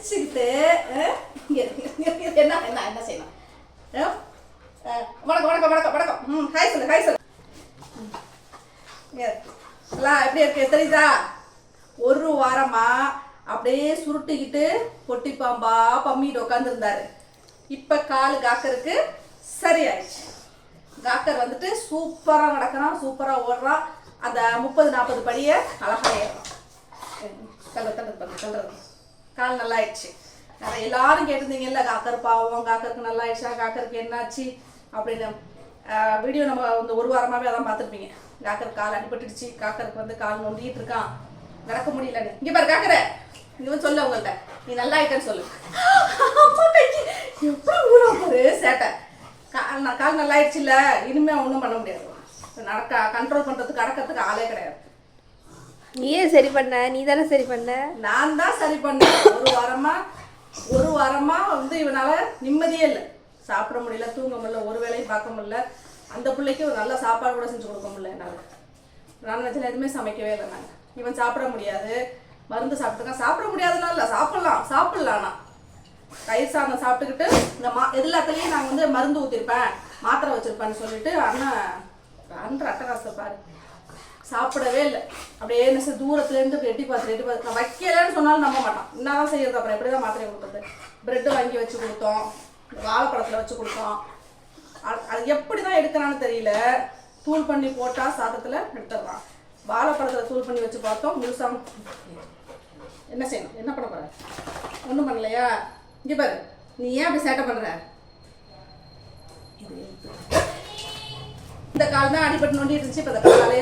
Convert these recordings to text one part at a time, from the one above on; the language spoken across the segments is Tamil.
அடிச்சுக்கிட்டு என்ன என்ன என்ன செய்யணும்? வணக்கம் வணக்கம் வணக்கம் வணக்கம். ஹாய் சொல்லு ஹாய் சொல்லு. எல்லாம் எப்படி இருக்கு தெரியுதா? ஒரு வாரமா அப்படியே சுருட்டிக்கிட்டு பொட்டி பாம்பா பம்மிட்டு உட்காந்துருந்தாரு. இப்போ கால் காக்கருக்கு சரியாயிடுச்சு. காக்கர் வந்துட்டு சூப்பராக நடக்கிறான், சூப்பராக ஓடுறான். அந்த 30-40 படியை அழகாக ஏறுறான். தள்ளுறது கால் நல்லா ஆயிடுச்சு. எல்லாரும் கேட்டிருந்தீங்கல்ல, காக்கர் பாவம், காக்கருக்கு நல்லா ஆயிடுச்சா, காக்கருக்கு என்னாச்சு அப்படின்னு. வீடியோ நம்ம இந்த ஒரு வாரமாகவே அதான் பார்த்துருப்பீங்க. காக்கர் கால் அடிபட்டுடுச்சு, காக்கருக்கு வந்து கால் நொண்டிட்டு இருக்கான், நடக்க முடியலன்னு. இங்கே பாரு காக்கரை, இங்கே வந்து சொல்லு உங்கள்கிட்ட, நீ நல்லா ஆயிட்டேன்னு சொல்லு. எப்படி ஊரா பாரு சேட்டை. கால் நல்லா ஆயிடுச்சு இல்லை, இனிமே ஒன்றும் பண்ண முடியாது. நடக்க கண்ட்ரோல் பண்ணுறதுக்கு அடக்கிறதுக்கு ஆளே கிடையாது. நீயே சரி பண்ண, நீ தானே சரி பண்ண. நான் தான் சரி பண்ணேன். ஒரு வாரமா வந்து இவனால நிம்மதியே இல்லை. சாப்பிட முடியல, தூங்க முடியல, ஒரு வேலையும் பார்க்க முடியல. அந்த பிள்ளைக்கு ஒரு நல்ல சாப்பாடு கூட செஞ்சு கொடுக்க முடியல என்னால். நான்வெஜ்ல எதுவுமே சமைக்கவே இல்லை நாங்கள். இவன் சாப்பிட முடியாது, மருந்து சாப்பிட்டுருக்கான். சாப்பிட முடியாதுனால இல்லை, சாப்பிடலாம். தயிர் சாதம் சாப்பிட்டுக்கிட்டு இந்த எல்லாத்துலேயும் நாங்கள் வந்து மருந்து ஊற்றிருப்பேன், மாத்திரை வச்சுருப்பேன்னு சொல்லிட்டு அன்ற அட்டகாசத்தை பாரு. சாப்பிடவே இல்லை. அப்படியே என்ன தூரத்துலேருந்து எட்டி பார்த்து நான் வைக்கலன்னு சொன்னாலும் நம்ப மாட்டான். என்னதான் செய்யறது? அப்புறம் எப்படி தான் மாத்திரை கொடுத்தது? பிரெட்டு வாங்கி வச்சு கொடுத்தோம், வாழைப்பழத்தில் வச்சு கொடுத்தோம். அது எப்படி தான் எடுக்கிறான்னு தெரியல. தூள் பண்ணி போட்டால் சாதத்தில் எடுத்துடுறான். வாழைப்பழத்தில் தூள் பண்ணி வச்சு பார்த்தோம், முழுசாக. என்ன செய்யணும்? என்ன பண்ண போற? ஒன்றும் பண்ணலையா? இங்கே பாரு, நீ ஏன் அப்படி சேட்டை பண்ணுற? இந்த கால் தான் அடிபட்டு நோண்டி இருந்துச்சு, இப்போ இந்த காலே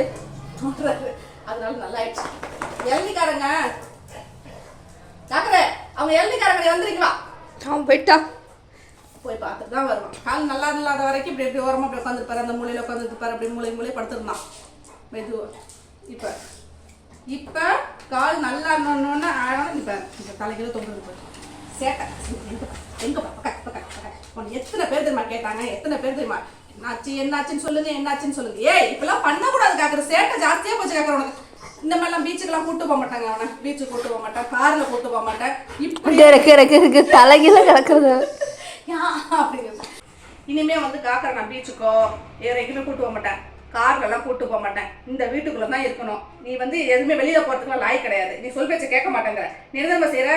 தோன்றாரு. அதனால நல்லா ஆயிடுச்சு. இளநிக்காரங்க டாக்டரே, அவங்க இளநிக்காரங்க வந்துருக்கீங்களா? அவன் போயிட்டா, போய் பார்த்துட்டு தான் வருவான். கால் நல்லா இல்லாத வரைக்கும் இப்படி எப்படி ஓரமாக அப்படி உட்காந்துருப்பாரு, அந்த மூலையில் உட்காந்துருப்பாரு, அப்படி மூலையை படுத்துருந்தான் மெதுவாக. இப்போ கால் நல்லா இருந்தோன்னு இப்போ தலைக்கில தொங்குது. சேட்டை எங்கே உனக்கு எத்தனை பேர் தெரியுமா கேட்டாங்க? எத்தனை பேர் தெரியுமா என்னாச்சுன்னு சொல்லுங்க. ஏய் இப்பெல்லாம் பண்ணக்கூடாது காக்கிற, சேட்டை ஜாஸ்தியாக போச்சு காக்கிற. உனக்கு இந்த மாதிரிலாம் பீச்சுக்கெல்லாம் கூட்டு போக மாட்டாங்க. அவனை பீச்சுக்கு கூட்டு போக மாட்டேன், காரில் கூட்டு போக மாட்டேன். இப்படி தலைகீழ கிடக்குறது அப்படிங்கிறது. இனிமே வந்து காக்கிற நான் பீச்சுக்கோ வேற எங்கேயுமே கூட்டு போக மாட்டேன், கார்லெல்லாம் கூட்டு போக மாட்டேன். இந்த வீட்டுக்குள்ள தான் இருக்கணும். நீ வந்து எதுவுமே வெளியில போறதுக்குலாம் லாய் கிடையாது. நீ சொல் பேச்ச கேட்க மாட்டேங்கிற. நீ என்ன செய்யற?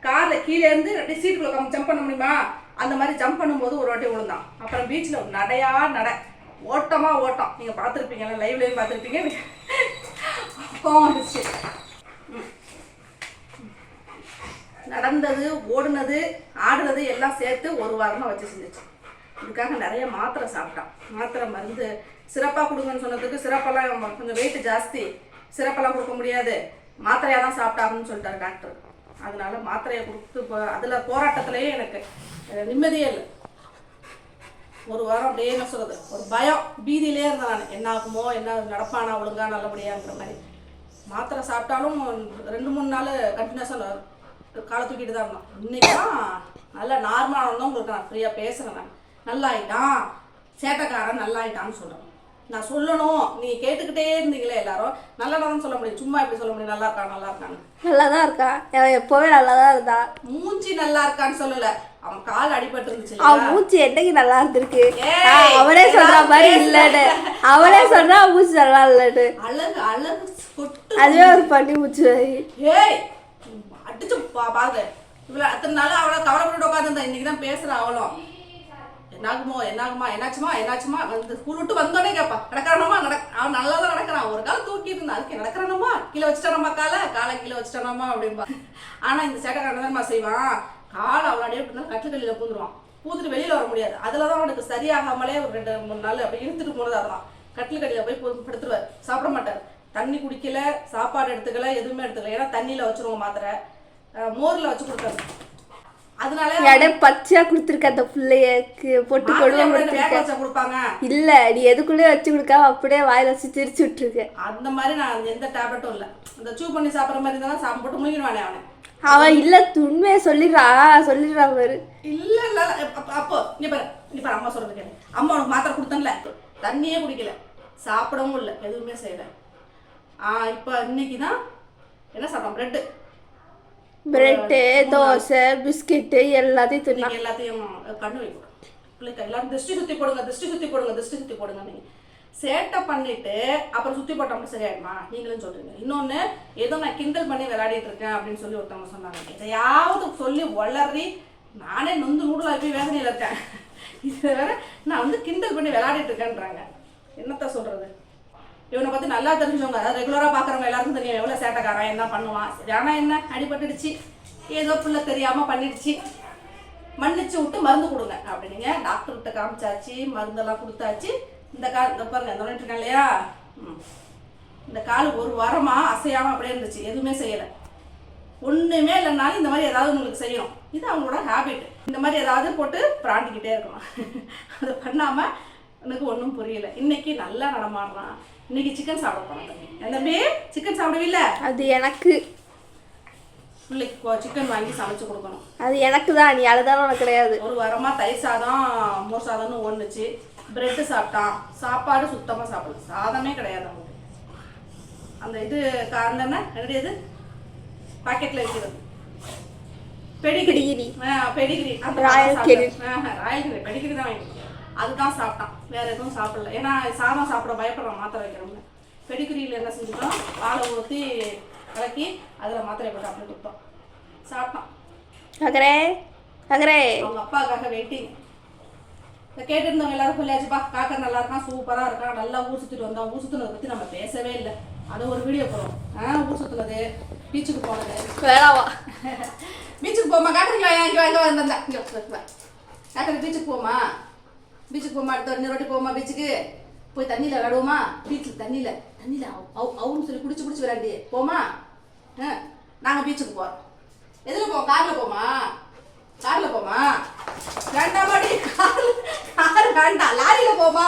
கார்ல கீழே இருந்து அப்படியே சீட்டுக்குள்ள ஜம்ப் பண்ண முடியுமா? அந்த மாதிரி ஜம்ப் பண்ணும்போது ஒரு வாட்டி விழுந்தான். அப்புறம் பீச்சில் ஒரு நட ஓட்டம். நீங்க பார்த்துருப்பீங்கல்ல, லைவ்லயும் பார்த்துருப்பீங்க. நடந்தது, ஓடுனது, ஆடுனது எல்லாம் சேர்த்து ஒரு வாரமா வச்சு செஞ்சிச்சு. இதுக்காக நிறைய மாத்திரை சாப்பிட்டான். மாத்திரை மருந்து சிறப்பாக கொடுங்கன்னு சொன்னதுக்கு, சிறப்பெல்லாம் கொஞ்சம் வெயிட் ஜாஸ்தி, சிறப்பெல்லாம் கொடுக்க முடியாது, மாத்திரையாக தான் சாப்பிட்டாங்கன்னு சொல்லிட்டாரு டாக்டர். அதனால மாத்திரையை கொடுத்து அதில் போராட்டத்திலேயே எனக்கு நிம்மதியே இல்லை. ஒரு வாரம் அப்படியே என்ன சொல்கிறது, ஒரு பயம், பீதியிலே இருந்தேன் நான். என்ன ஆகுமோ, என்ன நடப்பானா ஒழுங்கா நல்லபடியாங்கிற மாதிரி. மாத்திரை சாப்பிட்டாலும் 2-3 நாள் கண்டினியூஸாக காலை தூக்கிட்டு தான் இருந்தோம். இன்னைக்கு தான் நல்லா நார்மலானதும் உங்களுக்கு நான் ஃப்ரீயாக பேசுகிறேன். நான் நல்லா ஆகிட்டான், சேட்டைக்காரன் நல்லா ஆகிட்டான்னு சொல்கிறேன். நான் சொல்லணும், நீங்கள் கேட்டுக்கிட்டே இருந்தீங்களே எல்லாரும். நல்லா தான் சொல்ல முடியும், சும்மா எப்படி சொல்ல முடியும்? நல்லா இருக்காங்க. நல்லா தான் இருக்கா, எப்போவே நல்லா தான் இருந்தா. மூஞ்சி நல்லா இருக்கான்னு சொல்லல, அவன் கால் அடிபட்டு இருந்துச்சு. அவன் மூஞ்சி என்னைக்கு நல்லா இருந்திருக்கு? அவனே சொல்ற மாதிரி இல்லன்னு, அவனே சொல்றா மூஞ்சி நல்லா இல்லன்னு. அழகு அதுவே ஒரு பண்ணி மூச்சு. ஏய் அடிச்சு பாது இவ்வளோ அத்தனை நாள் அவளை கவலைப்பட்டு உட்காந்துருந்தா. இன்னைக்கு தான் பேசுகிறேன். அவளும் என்னாச்சுமா வந்து ஸ்கூல் விட்டு வந்தோடனே கேட்பா, நடக்கிறானோமா? அவன் நல்லா தான் நடக்கிறான். ஒரு காலம் தூக்கிட்டு இருந்தா, அதுக்கு நடக்கிறானோமா, கீழே வச்சுட்டானோமா, காலை கீழே வச்சுட்டானோமா அப்படின்பா. ஆனால் இந்த சேட்டைக்காரன் தான் செய்வான். காலை அவன் அடியே இருந்தாலும் கட்டில் பூந்துருவான். பூந்துட்டு வெளியில் வர முடியாது. அதில் தான் அவனுக்கு சரியாகாமலே ஒரு 2-3 நாள் அப்படி இழுத்துட்டு போனது. அதெல்லாம் கட்டில் போய் படுத்துருவார். சாப்பிட மாட்டார், தண்ணி குடிக்கல, சாப்பாடு எடுத்துக்கல, எதுவுமே எடுத்துக்கல. ஏன்னா தண்ணியில் வச்சுருவோம் மாத்திரை, மோரில் வச்சு கொடுத்தாரு. அதனால பச்சையா கொடுத்துருக்க அந்த பிள்ளையக்கு பொட்டு கொடுப்பாங்க. இல்ல நீ எதுக்குள்ளே வச்சு கொடுக்காம அப்படியே வாயில வச்சு திரிச்சு விட்டுருக்க. அந்த மாதிரி நான் எந்த டேப்லெட்டும் இல்லை. அந்த சூ பண்ணி சாப்பிட்ற மாதிரி இருந்தாலும் சாப்பிட்டு முழுங்கிடுவானே அவனை. அவன் இல்ல உண்மையை சொல்லிடுறா பாரு. இல்ல அப்போ இங்க பாரு அம்மா சொல்றது கேளு. அம்மா உனக்கு மாத்திரை கொடுத்தேன்ல, தண்ணியே குடிக்கல, சாப்பிடவும் இல்லை, எதுவுமே செய்யல. இப்போ இன்னைக்கு தான் என்ன சாப்பிட்டோம்? பிரெட்டு தோசை பிஸ்கெட்டு எல்லாத்தையும் தின்னா. இன்னைக்கு எல்லாத்தையும் கண்ணு வைக்கணும். பிள்ளைக்கு எல்லாரும் திருஷ்டி சுற்றி போடுங்க, திருஷ்டி சுற்றி போடுங்க, திருஷ்டி சுற்றி போடுங்க. நீங்கள் சேட்டை பண்ணிட்டு அப்புறம் சுற்றி போட்டோம்னா சரியாயிடுமா? நீங்களும் சொல்றீங்க. இன்னொன்று, ஏதோ நான் கிண்டல் பண்ணி விளையாடிட்டு இருக்கேன் அப்படின்னு சொல்லி ஒருத்தவங்க சொன்னாங்க. எதையாவது சொல்லி வளரி நானே நொந்து நூடுலாக போய் வேதனையில் இருக்கேன். இது வேற நான் வந்து கிண்டல் பண்ணி விளையாடிட்டு இருக்கேன்றாங்க. என்னத்த சொல்றது? இவனை பற்றி நல்லா தெரிஞ்சவங்க, அதாவது ரெகுலராக பார்க்குறவங்க எல்லாருக்கும் தெரியும் எவ்வளோ சேட்டைக்காரன், என்ன பண்ணுவான். சரி, ஆனால் என்ன அடிபட்டுடுச்சு, ஏதோ பிள்ளை தெரியாமல் பண்ணிடுச்சு, மன்னிச்சு விட்டு மருந்து கொடுங்க அப்படின்னீங்க. டாக்டர்கிட்ட காமிச்சாச்சு, மருந்தெல்லாம் கொடுத்தாச்சு. இந்த கால் இந்த பாருங்க, இந்த இருக்கேன் இல்லையா, இந்த கால் ஒரு வாரமாக அசையாமல் அப்படியே இருந்துச்சு, எதுவுமே செய்யலை. ஒன்றுமே இல்லைனாலும் இந்த மாதிரி ஏதாவது உங்களுக்கு செய்யணும். இது அவங்களோட ஹேபிட். இந்த மாதிரி ஏதாவது போட்டு பிராண்டிக்கிட்டே இருக்கணும். அதை பண்ணாமல் எனக்கு ஒன்றும் புரியல. இன்னைக்கு நல்லா நடமாடுறான். இன்னைக்கு சிக்கன் சாப்பிட போனோம். தம்பி சிக்கன் சாப்பிடுவில்ல? அது எனக்கு. பிள்ளைக்கு சிக்கன் வாங்கி சமைச்சு கொடுக்கணும். அது எனக்கு தான், நீ அழுதாலும் உனக்கு கிடையாது. ஒரு வாரமாக தயிர் சாதம் மோர் சாதம்னு ஒன்றுச்சு. பிரெட்டு சாப்பிட்டான். சாப்பாடு சுத்தமாக சாப்பிடல, சாதமே கிடையாது அவங்களுக்கு. அந்த இது காரணம்னா என்னுடைய இது பாக்கெட்டில் வைக்கிறது பெடிகிரி. பெடிகிரி அந்த ராயல் பெடிகிரி தான் வாங்கி அதுதான் சாப்பிட்டான். வேற எதுவும் சாப்பிடல. ஏன்னா சாதம் சாப்பிட பயப்படுறோம் மாத்திரை வைக்கிறோம்னு. பெடிகிரியில் என்ன செஞ்சுட்டோம், பாலை ஊற்றி கலக்கி அதில் மாத்திரை போட்டு அப்படி கொடுத்தோம். சாப்பிட்டான். அவங்க அப்பாவுக்காக வெயிட்டிங். இதை கேட்டுருந்தவங்க எல்லாரும் சொல்லியாச்சுப்பா, காக்கா நல்லா இருக்கான், சூப்பராக இருக்கான், நல்லா ஊர் சுற்றிட்டு வந்தோம். ஊர் சுற்றுனதை பற்றி நம்ம பேசவே இல்லை. அது ஒரு வீடியோ போடுவோம். ஊர் சுற்றுனது, பீச்சுக்கு போனது. வேணாவா? பீச்சுக்கு போமா காட்டுறீங்களா? இங்கே வந்தா இங்கே காட்டுற பீச்சுக்கு போமா, பீச்சுக்கு போமா, அடுத்த இன்னொரு வாட்டி போமா பீச்சுக்கு. போய் தண்ணியில் விளாடுவோமா? பீச்சில் தண்ணியில் அவுன்னு சொல்லி குடிச்சு விளையாடி போமா. நாங்கள் பீச்சுக்கு போகிறோம். எதில் போவோம்? காரில் போமா? காரில் போமா? வேண்டாம் மாடி, கார் வேண்டாம். லாரியில் போமா?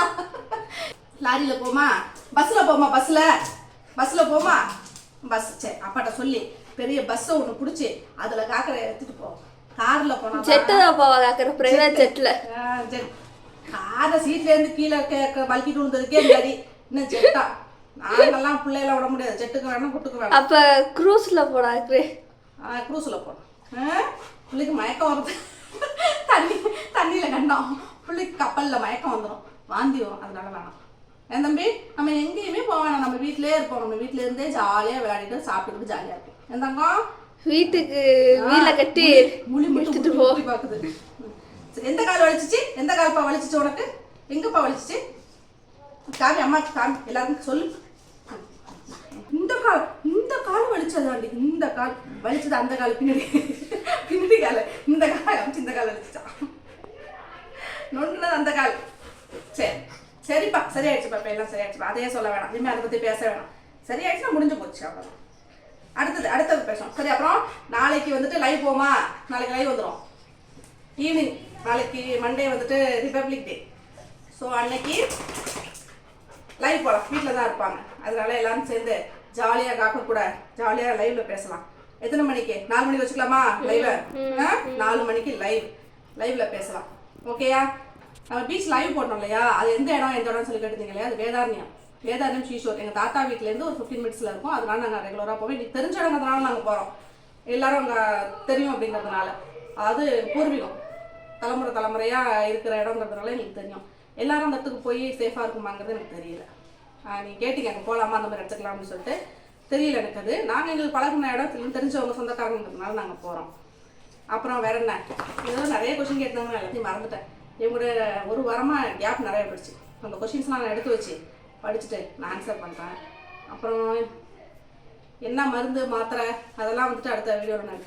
லாரியில் போமா? பஸ்ஸில் போமா? பஸ்ஸில் போமா? பஸ் சரி, அப்பாட்ட சொல்லி பெரிய பஸ்ஸை ஒன்று பிடிச்சி அதில் காக்கரை எடுத்துட்டு போவோம். காரில் போனோம். ஜெட்டு தான் போவா காக்கரை, பிரைவேட் ஜெட்டில். ஜெட் காரை சீட்லேருந்து கீழே வலிக்கிட்டு விழுந்ததுக்கே சரி. இன்னும் ஜெட்டா? நாங்கெல்லாம் பிள்ளையெல்லாம் விட முடியாது. ஜெட்டுக்கு வேணும், குட்டுக்கு வேணும். அப்போ க்ரூஸில் போனாக்கு. க்ரூஸில் போனோம். பிள்ளைக்கு மயக்கம் வருது. தண்ணியில் கண்டோம். பிள்ளைக்கு கப்பலில் மயக்கம் வந்துடும், வாந்தி வரும். அதனால வேணாம். என் தம்பி, நம்ம எங்கேயுமே போக வேணாம். நம்ம வீட்டிலே இருப்போம். நம்ம வீட்டில இருந்தே ஜாலியாக விளையாடிட்டு சாப்பிட்டுக்கிட்டு ஜாலியாக இருக்கும். என் தங்கம் வீட்டுக்கு வீல கட்டி முழி முடிச்சுட்டு போய் பார்க்குது. எந்த கால் வலிச்சிச்சு? எந்த கால்ப்பா வலிச்சிச்சு உனக்கு? எங்கப்பா வலிச்சிச்சு? காமி, அம்மாக்கு காமி, எல்லாருக்கும் சொல்லு. இந்த கால் வலிச்சதாண்டி. இந்த கால் வலிச்சது. அந்த கால் பின்னாடி கால. இந்த கால் அமைச்சு இந்த கால் வலிச்சிச்சான். நொண்டுனது அந்த கால். சரிப்பா, சரியாயிடுச்சுப்பா. இப்போ எல்லாம் சரியாயிடுச்சுப்பா. அதையே சொல்ல வேணாம். இனிமேல் அதை பற்றி பேச வேணாம். சரியாயிடுச்சுன்னா முடிஞ்சு போச்சு, அவ்வளோ. அடுத்தது பேசுவோம். சரி, அப்புறம் நாளைக்கு வந்துட்டு லைவ் போமா? நாளைக்கு லைவ் வந்துடும் ஈவினிங். நாளைக்கு மண்டே வந்துட்டு ரிபப்ளிக் டே. ஸோ அன்னைக்கு லைவ் போகலாம். வீட்டில் தான் இருப்பாங்க. அதனால எல்லாரும் சேர்ந்து ஜாலியாக காக்க கூட ஜாலியாக லைவ்ல பேசலாம். எத்தனை மணிக்கு? 4 மணிக்கு வச்சுக்கலாமா லைவ்? 4 மணிக்கு லைவ்ல பேசலாம். ஓகேயா? நம்ம பீச் லைவ் போட்டோம் இல்லையா, அது எந்த இடம்னு சொல்லி கேட்டுருந்தீங்க இல்லையா, அது வேதாரண்யம் ஷீஷோர். எங்கள் தாத்தா வீட்டிலேருந்து ஒரு 15 மினிட்ஸில் இருக்கும். அதனால நாங்கள் ரெகுலராக போவோம். இன்னைக்கு தெரிஞ்ச இடங்கிறதுனால நாங்கள் போகிறோம். எல்லாரும் அங்கே தெரியும் அப்படிங்கிறதுனால. அதாவது பூர்வீகம், தலைமுறையாக இருக்கிற இடங்கிறதுனால எங்களுக்கு தெரியும். எல்லாரும் அந்த இடத்துக்கு போய் சேஃபாக இருக்குமாங்கிறது எனக்கு தெரியல. நீங்கள் கேட்டீங்க அங்கே போகலாமா, அந்த மாதிரி எடுத்துக்கலாம் அப்படின்னு சொல்லிட்டு. தெரியல எனக்கு அது. நாங்கள் எங்களுக்கு பழகின இடம் தெரிஞ்சவங்க சொந்தக்காரங்கிறதுனால நாங்கள் போகிறோம். அப்புறம் வேற என்ன, இதெல்லாம் நிறைய கொஸ்டின் கேட்டாங்க, நான் எல்லாத்தையும் மறந்துட்டேன். இவங்களோட ஒரு வாரமாக கேப் நிறைய போயிடுச்சு. அந்த கொஸ்டின்ஸ்லாம் நான் எடுத்து வச்சு படிச்சுட்டு நான் ஆன்சர் பண்ணுறேன். அப்புறம் என்ன மருந்து மாத்திரை அதெல்லாம் வந்துட்டு அடுத்த வீடியோவில் நான்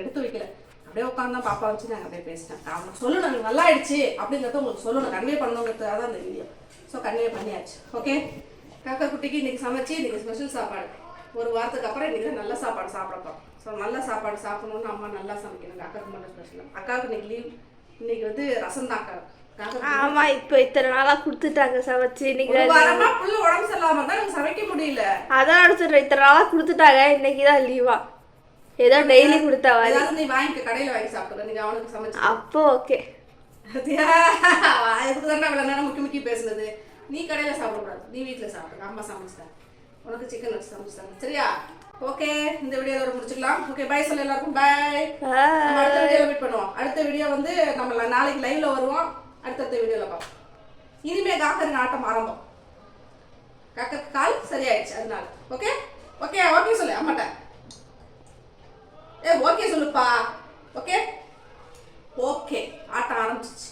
எடுத்து வைக்கல. அப்படியே உட்காந்து தான் பாப்பா வச்சு நாங்கள் அப்படியே பேசிட்டேன். அவங்களுக்கு சொல்லணும், எனக்கு நல்லா ஆயிடுச்சு அப்படிங்கிறத உங்களுக்கு சொல்லணும், கன்வே பண்ணணுங்கிறதுக்காக தான் அந்த வீடியோ. ஸோ கன்வே பண்ணியாச்சு. ஓகே, காக்கா குட்டிக்கு இன்றைக்கி சமைச்சு இன்றைக்கி ஸ்பெஷல் சாப்பாடு. ஒரு வாரத்துக்கு அப்புறம் இன்றைக்கி தான் நல்ல சாப்பாடு சாப்பிடப்போம். ஸோ நல்ல சாப்பாடு சாப்பிடணுன்னு அம்மா நல்லா சமைக்கணும். அக்காவுக்கு மட்டும் ஸ்பெஷலாக. அக்காவுக்கு இன்றைக்கி லீவ். இன்றைக்கி வந்து ரசம் தான் அக்கா. ஆமா, இப்போ இத்தனை நாளா கொடுத்துட்டாங்க சமைச்சு. இன்னைக்கு வரமா புள்ள உடம்பு சரியில்லாம தான் எனக்கு சமைக்க முடியல. அதான் அடுத்து இத்தனை நாளா கொடுத்துட்டாங்க. இன்னைக்கு தான் லீவா, ஏதோ டெய்லி கொடுத்தா நீ வாங்கி கடையில வாங்கி சாப்பிடுற. நீங்க அவனுக்கு சமைச்சு அப்போ ஓகே. அதுக்கு தானே அவ்வளோ நேரம் முக்கி பேசுனது. நீ கடையில சாப்பிடக்கூடாது, நீ வீட்டில் சாப்பிடுங்க. அம்மா சமைச்சிட்டேன் உனக்கு, சிக்கன் வச்சு சமைச்சிட்டாங்க. சரியா? ஓகே இந்த வீடியோ இதோட முடிச்சுக்கலாம். ஓகே பை சொல்ல எல்லாருக்கும் பை. நம்ம அடுத்த வீடியோல மீட் பண்ணுவோம். அடுத்த வீடியோ வந்து நம்ம நாளைக்கு லைவ்ல வருவோம். அடுத்த வீடியோல பார்ப்போம். இனிமே காக்கருக்கு ஆட்டம் ஆரம்பம். காக்கருக்கு கால் சரியாயிடுச்சு அதனால. ஓகே ஓகே ஓகே சொல்லு அம்மாட்ட. ஓகே சொல்லுப்பா. ஓகே ஓகே ஆட்டம் ஆரம்பிச்சிச்சு.